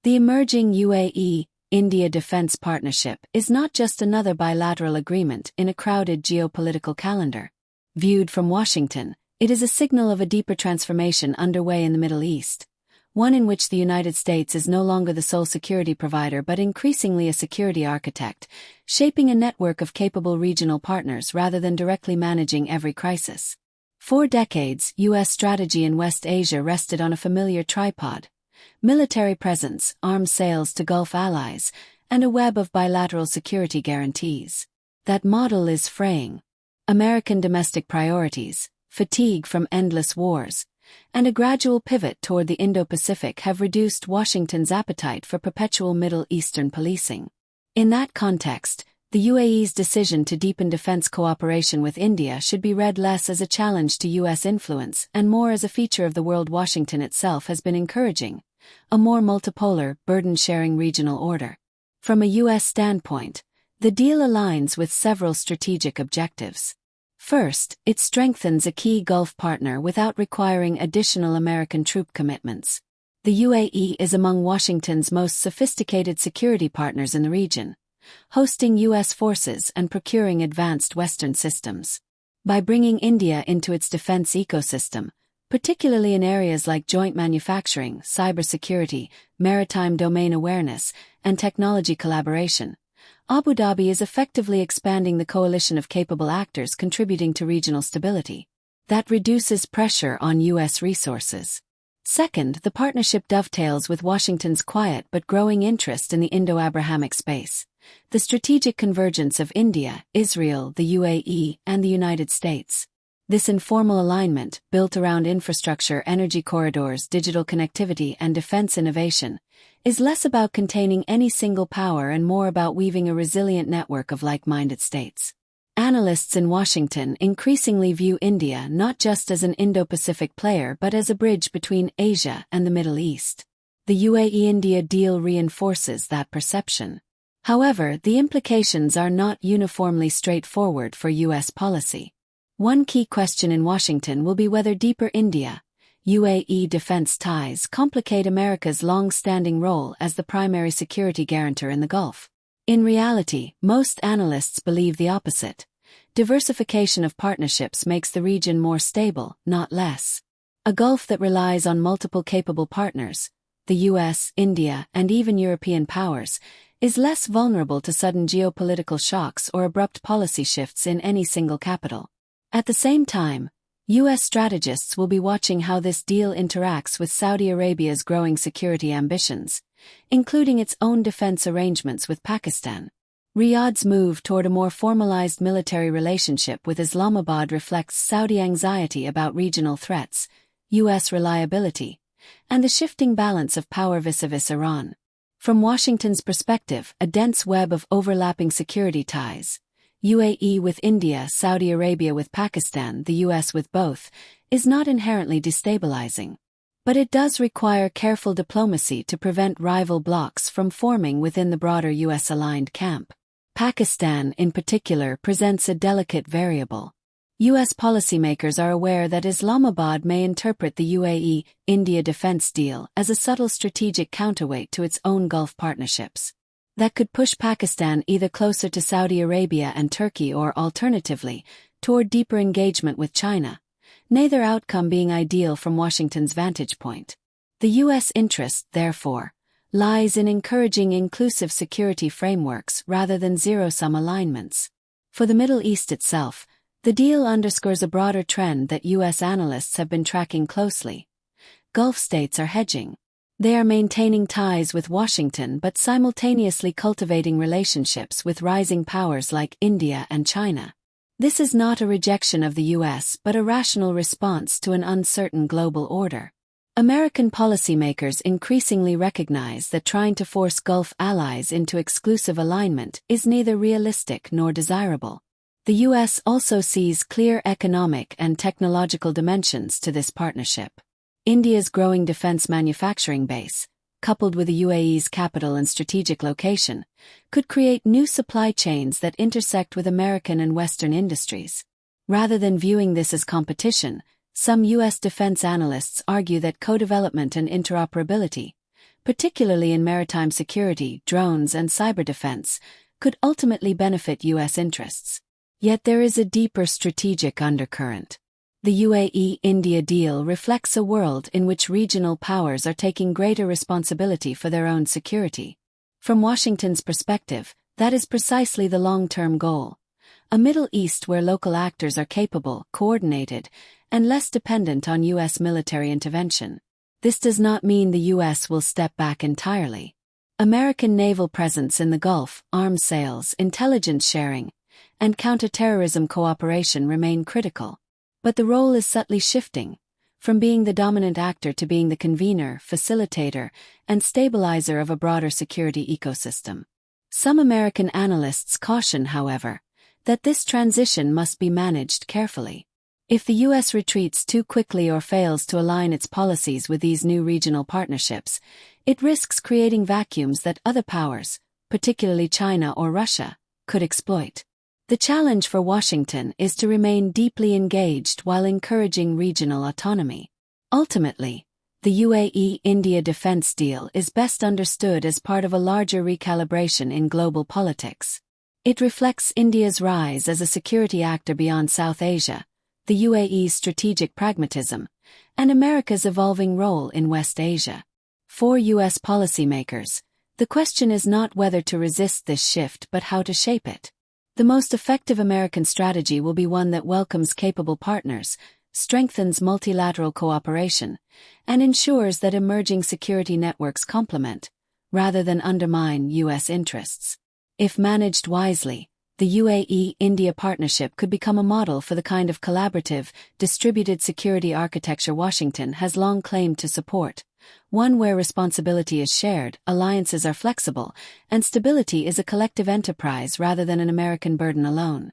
The emerging UAE-India defense partnership is not just another bilateral agreement in a crowded geopolitical calendar. Viewed from Washington, it is a signal of a deeper transformation underway in the Middle East, one in which the United States is no longer the sole security provider but increasingly a security architect, shaping a network of capable regional partners rather than directly managing every crisis. For decades, U.S. strategy in West Asia rested on a familiar tripod: military presence, arms sales to Gulf allies, and a web of bilateral security guarantees. That model is fraying. American domestic priorities, fatigue from endless wars, and a gradual pivot toward the Indo-Pacific have reduced Washington's appetite for perpetual Middle Eastern policing. In that context, the UAE's decision to deepen defense cooperation with India should be read less as a challenge to U.S. influence and more as a feature of the world Washington itself has been encouraging: a more multipolar, burden-sharing regional order. From a U.S. standpoint, the deal aligns with several strategic objectives. First, it strengthens a key Gulf partner without requiring additional American troop commitments. The UAE is among Washington's most sophisticated security partners in the region, hosting U.S. forces and procuring advanced Western systems. By bringing India into its defense ecosystem, particularly in areas like joint manufacturing, cybersecurity, maritime domain awareness, and technology collaboration, Abu Dhabi is effectively expanding the coalition of capable actors contributing to regional stability. That reduces pressure on U.S. resources. Second, the partnership dovetails with Washington's quiet but growing interest in the Indo-Abrahamic space. The strategic convergence of India, Israel, the UAE, and the United States. This informal alignment, built around infrastructure, energy corridors, digital connectivity, and defense innovation, is less about containing any single power and more about weaving a resilient network of like-minded states. Analysts in Washington increasingly view India not just as an Indo-Pacific player but as a bridge between Asia and the Middle East. The UAE-India deal reinforces that perception. However, the implications are not uniformly straightforward for U.S. policy. One key question in Washington will be whether deeper India-UAE defense ties complicate America's long-standing role as the primary security guarantor in the Gulf. In reality, most analysts believe the opposite. Diversification of partnerships makes the region more stable, not less. A Gulf that relies on multiple capable partners, the US, India, and even European powers, is less vulnerable to sudden geopolitical shocks or abrupt policy shifts in any single capital. At the same time, U.S. strategists will be watching how this deal interacts with Saudi Arabia's growing security ambitions, including its own defense arrangements with Pakistan. Riyadh's move toward a more formalized military relationship with Islamabad reflects Saudi anxiety about regional threats, U.S. reliability, and the shifting balance of power vis-a-vis Iran. From Washington's perspective, a dense web of overlapping security ties, UAE with India, Saudi Arabia with Pakistan, the US with both, is not inherently destabilizing. But it does require careful diplomacy to prevent rival blocs from forming within the broader US-aligned camp. Pakistan, in particular, presents a delicate variable. US policymakers are aware that Islamabad may interpret the UAE-India defense deal as a subtle strategic counterweight to its own Gulf partnerships. That could push Pakistan either closer to Saudi Arabia and Turkey or, alternatively, toward deeper engagement with China, neither outcome being ideal from Washington's vantage point. The U.S. interest, therefore, lies in encouraging inclusive security frameworks rather than zero-sum alignments. For the Middle East itself, the deal underscores a broader trend that U.S. analysts have been tracking closely. Gulf states are hedging. They are maintaining ties with Washington but simultaneously cultivating relationships with rising powers like India and China. This is not a rejection of the U.S. but a rational response to an uncertain global order. American policymakers increasingly recognize that trying to force Gulf allies into exclusive alignment is neither realistic nor desirable. The U.S. also sees clear economic and technological dimensions to this partnership. India's growing defense manufacturing base, coupled with the UAE's capital and strategic location, could create new supply chains that intersect with American and Western industries. Rather than viewing this as competition, some U.S. defense analysts argue that co-development and interoperability, particularly in maritime security, drones, and cyber defense, could ultimately benefit U.S. interests. Yet there is a deeper strategic undercurrent. The UAE-India deal reflects a world in which regional powers are taking greater responsibility for their own security. From Washington's perspective, that is precisely the long-term goal. A Middle East where local actors are capable, coordinated, and less dependent on U.S. military intervention. This does not mean the U.S. will step back entirely. American naval presence in the Gulf, arms sales, intelligence sharing, and counterterrorism cooperation remain critical. But the role is subtly shifting, from being the dominant actor to being the convener, facilitator, and stabilizer of a broader security ecosystem. Some American analysts caution, however, that this transition must be managed carefully. If the U.S. retreats too quickly or fails to align its policies with these new regional partnerships, it risks creating vacuums that other powers, particularly China or Russia, could exploit. The challenge for Washington is to remain deeply engaged while encouraging regional autonomy. Ultimately, the UAE-India defense deal is best understood as part of a larger recalibration in global politics. It reflects India's rise as a security actor beyond South Asia, the UAE's strategic pragmatism, and America's evolving role in West Asia. For U.S. policymakers, the question is not whether to resist this shift but how to shape it. The most effective American strategy will be one that welcomes capable partners, strengthens multilateral cooperation, and ensures that emerging security networks complement, rather than undermine, U.S. interests. If managed wisely, the UAE-India partnership could become a model for the kind of collaborative, distributed security architecture Washington has long claimed to support, one where responsibility is shared, alliances are flexible, and stability is a collective enterprise rather than an American burden alone.